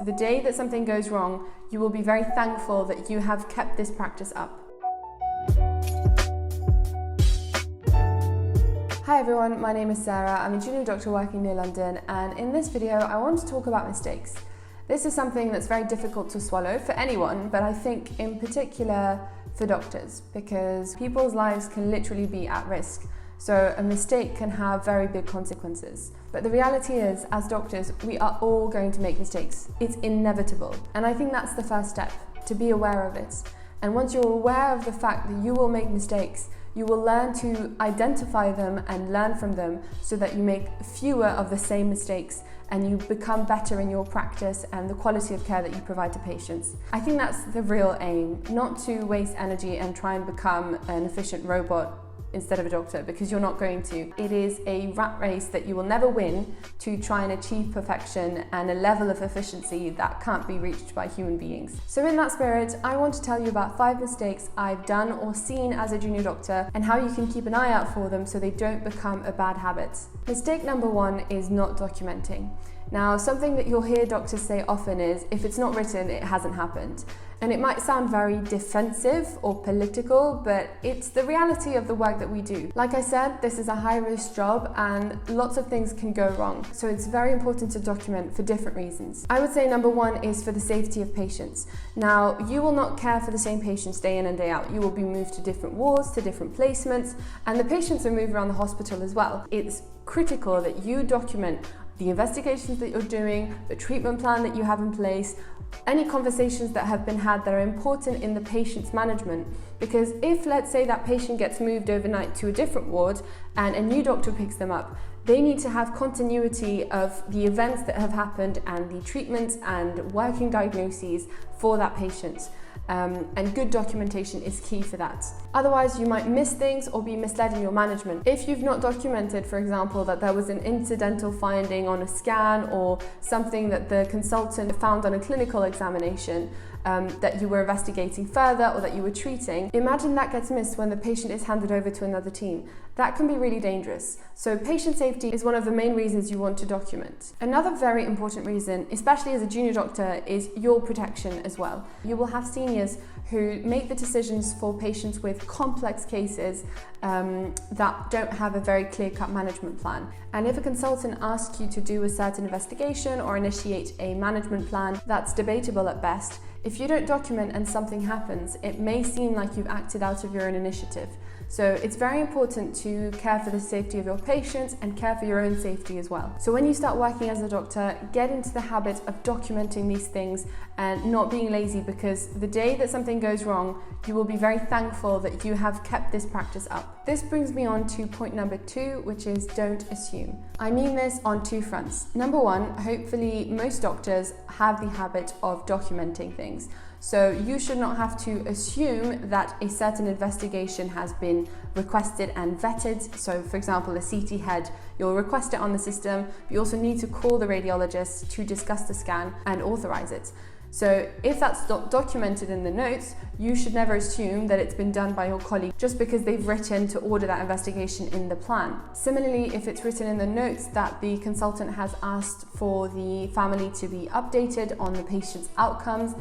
the day that something goes wrong, you will be very thankful that you have kept this practice up. Hi everyone, my name is Sarah. I'm a junior doctor working near London, and in this video I want to talk about mistakes. This is something that's very difficult to swallow for anyone, but I think in particular for doctors, because people's lives can literally be at risk. So a mistake can have very big consequences. But the reality is, as doctors, we are all going to make mistakes. It's inevitable. And I think that's the first step, to be aware of it. And once you're aware of the fact that you will make mistakes, you will learn to identify them and learn from them so that you make fewer of the same mistakes and you become better in your practice and the quality of care that you provide to patients. I think that's the real aim, not to waste energy and try and become an efficient robot instead of a doctor, because you're not going to. It is a rat race that you will never win to try and achieve perfection and a level of efficiency that can't be reached by human beings. So in that spirit, I want to tell you about 5 mistakes I've done or seen as a junior doctor and how you can keep an eye out for them so they don't become a bad habit. Mistake number 1 is not documenting. Now, something that you'll hear doctors say often is, if it's not written, it hasn't happened. And it might sound very defensive or political, but it's the reality of the work that we do. Like I said, this is a high-risk job and lots of things can go wrong. So it's very important to document for different reasons. I would say number 1 is for the safety of patients. Now, you will not care for the same patients day in and day out. You will be moved to different wards, to different placements, and the patients are moved around the hospital as well. It's critical that you document the investigations that you're doing, the treatment plan that you have in place, any conversations that have been had that are important in the patient's management. Because if, let's say, that patient gets moved overnight to a different ward and a new doctor picks them up, they need to have continuity of the events that have happened and the treatments and working diagnoses for that patient. And good documentation is key for that. Otherwise, you might miss things or be misled in your management. If you've not documented, for example, that there was an incidental finding on a scan or something that the consultant found on a clinical examination that you were investigating further or that you were treating, imagine that gets missed when the patient is handed over to another team. That can be really dangerous. So patient safety is one of the main reasons you want to document. Another very important reason, especially as a junior doctor, is your protection as well. You will have seniors who make the decisions for patients with complex cases that don't have a very clear-cut management plan. And if a consultant asks you to do a certain investigation or initiate a management plan, that's debatable at best. If you don't document and something happens, it may seem like you've acted out of your own initiative. So it's very important to care for the safety of your patients and care for your own safety as well. So when you start working as a doctor, get into the habit of documenting these things and not being lazy, because the day that something goes wrong, you will be very thankful that you have kept this practice up. This brings me on to point number 2, which is don't assume. I mean this on 2 fronts. Number 1, hopefully most doctors have the habit of documenting things. So you should not have to assume that a certain investigation has been requested and vetted. So for example, a CT head, you'll request it on the system, but you also need to call the radiologist to discuss the scan and authorize it. So if that's documented in the notes, you should never assume that it's been done by your colleague just because they've written to order that investigation in the plan. Similarly, if it's written in the notes that the consultant has asked for the family to be updated on the patient's outcomes,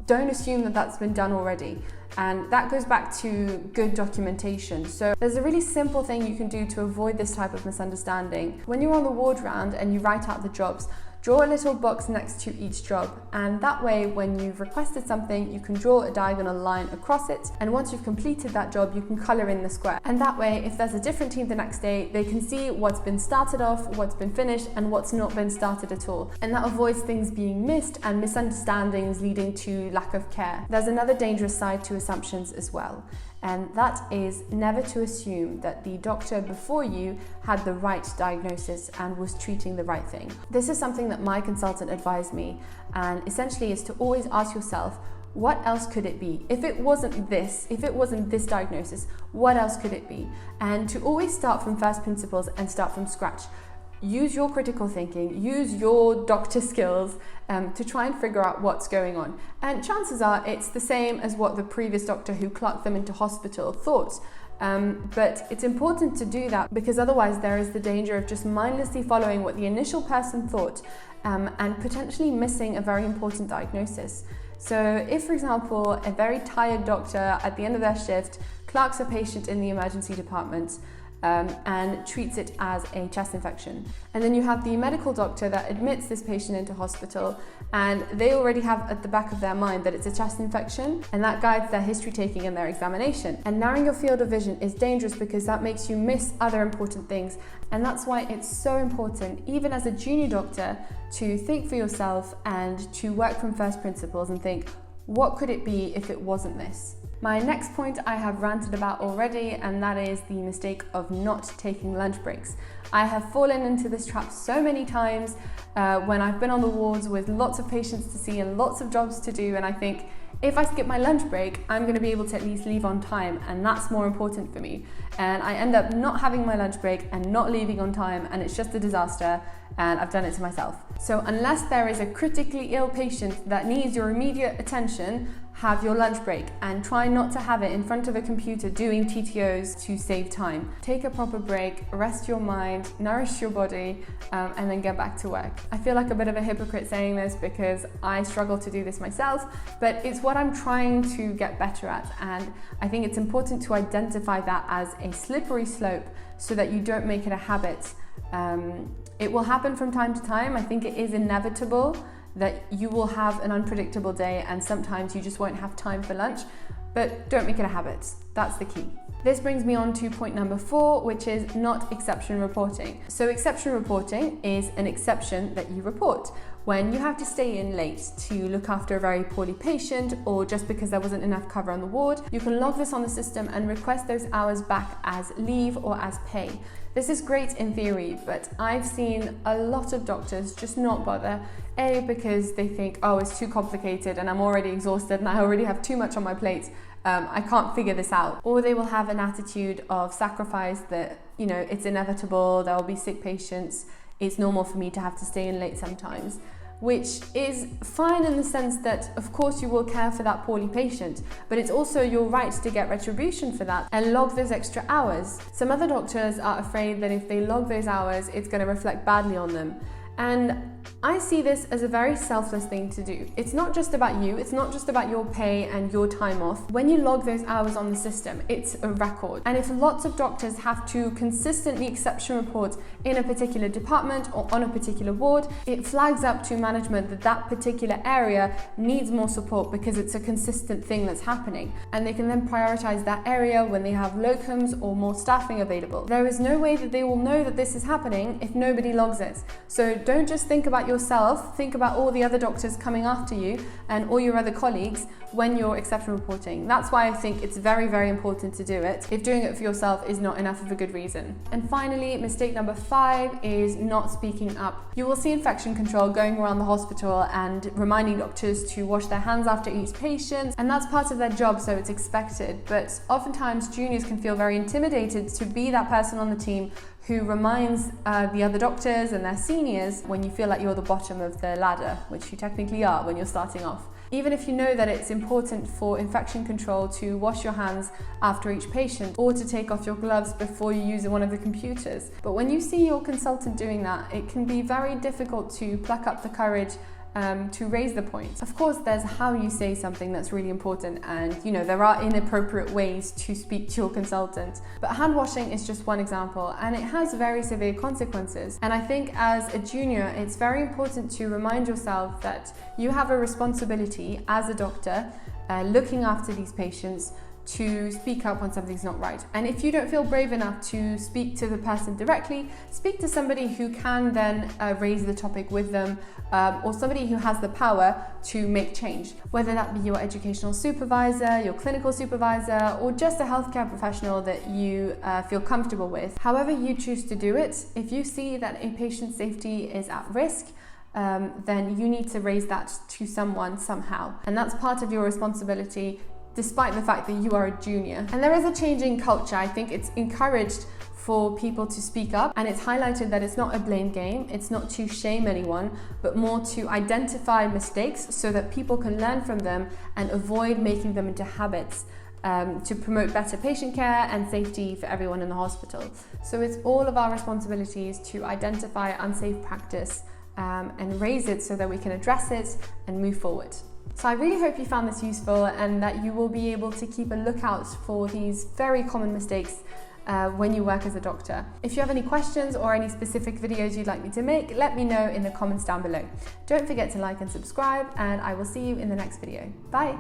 don't assume that that's been done already. And that goes back to good documentation. So there's a really simple thing you can do to avoid this type of misunderstanding. When you're on the ward round and you write out the jobs, draw a little box next to each job, and that way when you've requested something, you can draw a diagonal line across it, and once you've completed that job, you can colour in the square. And that way, if there's a different team the next day, they can see what's been started off, what's been finished, and what's not been started at all. And that avoids things being missed and misunderstandings leading to lack of care. There's another dangerous side to assumptions as well, and that is never to assume that the doctor before you had the right diagnosis and was treating the right thing. This is something that my consultant advised me, and essentially is to always ask yourself, what else could it be? If it wasn't this diagnosis, what else could it be? And to always start from first principles and start from scratch. Use your critical thinking, use your doctor skills to try and figure out what's going on. And chances are it's the same as what the previous doctor who clocked them into hospital thought. But it's important to do that, because otherwise there is the danger of just mindlessly following what the initial person thought and potentially missing a very important diagnosis. So if, for example, a very tired doctor at the end of their shift clerks a patient in the emergency department and treats it as a chest infection, and then you have the medical doctor that admits this patient into hospital, and they already have at the back of their mind that it's a chest infection, and that guides their history taking and their examination. And narrowing your field of vision is dangerous because that makes you miss other important things, and that's why it's so important, even as a junior doctor, to think for yourself and to work from first principles and think, what could it be if it wasn't this? My next point I have ranted about already, and that is the mistake of not taking lunch breaks. I have fallen into this trap so many times when I've been on the wards with lots of patients to see and lots of jobs to do, and I think, if I skip my lunch break, I'm going to be able to at least leave on time, and that's more important for me. And I end up not having my lunch break and not leaving on time, and it's just a disaster, and I've done it to myself. So unless there is a critically ill patient that needs your immediate attention, have your lunch break, and try not to have it in front of a computer doing TTOs to save time. Take a proper break, rest your mind, nourish your body, and then get back to work. I feel like a bit of a hypocrite saying this because I struggle to do this myself, but it's what I'm trying to get better at, and I think it's important to identify that as a slippery slope so that you don't make it a habit. It will happen from time to time. I think it is inevitable that you will have an unpredictable day and sometimes you just won't have time for lunch, but don't make it a habit. That's the key. This brings me on to point number 4, which is not exception reporting. So exception reporting is an exception that you report when you have to stay in late to look after a very poorly patient, or just because there wasn't enough cover on the ward. You can log this on the system and request those hours back as leave or as pay. This is great in theory, but I've seen a lot of doctors just not bother. A, because they think, oh, it's too complicated and I'm already exhausted and I already have too much on my plate. I can't figure this out. Or they will have an attitude of sacrifice that, it's inevitable, there will be sick patients, it's normal for me to have to stay in late sometimes, which is fine in the sense that, of course, you will care for that poorly patient, but it's also your right to get retribution for that and log those extra hours. Some other doctors are afraid that if they log those hours, it's going to reflect badly on them. And I see this as a very selfless thing to do. It's not just about you, it's not just about your pay and your time off. When you log those hours on the system, it's a record. And if lots of doctors have to consistently exception report in a particular department or on a particular ward, it flags up to management that that particular area needs more support because it's a consistent thing that's happening. And they can then prioritize that area when they have locums or more staffing available. There is no way that they will know that this is happening if nobody logs it. So don't just think about yourself, think about all the other doctors coming after you and all your other colleagues when you're exception reporting. That's why I think it's very, very important to do it if doing it for yourself is not enough of a good reason. And finally, mistake number 5 is not speaking up. You will see infection control going around the hospital and reminding doctors to wash their hands after each patient, and that's part of their job, so it's expected. But oftentimes juniors can feel very intimidated to be that person on the team who reminds the other doctors and their seniors when you feel like you're the bottom of the ladder, which you technically are when you're starting off. Even if you know that it's important for infection control to wash your hands after each patient or to take off your gloves before you use one of the computers. But when you see your consultant doing that, it can be very difficult to pluck up the courage to raise the point. Of course, there's how you say something that's really important, and there are inappropriate ways to speak to your consultant. But hand washing is just one example, and it has very severe consequences. And I think as a junior, it's very important to remind yourself that you have a responsibility as a doctor looking after these patients to speak up when something's not right. And if you don't feel brave enough to speak to the person directly, speak to somebody who can then raise the topic with them, or somebody who has the power to make change, whether that be your educational supervisor, your clinical supervisor, or just a healthcare professional that you feel comfortable with. However you choose to do it, if you see that a patient's safety is at risk, then you need to raise that to someone somehow. And that's part of your responsibility, despite the fact that you are a junior. And there is a changing culture. I think it's encouraged for people to speak up, and it's highlighted that it's not a blame game, it's not to shame anyone, but more to identify mistakes so that people can learn from them and avoid making them into habits, to promote better patient care and safety for everyone in the hospital. So it's all of our responsibilities to identify unsafe practice and raise it so that we can address it and move forward. So I really hope you found this useful and that you will be able to keep a lookout for these very common mistakes when you work as a doctor. If you have any questions or any specific videos you'd like me to make, let me know in the comments down below. Don't forget to like and subscribe, and I will see you in the next video. Bye!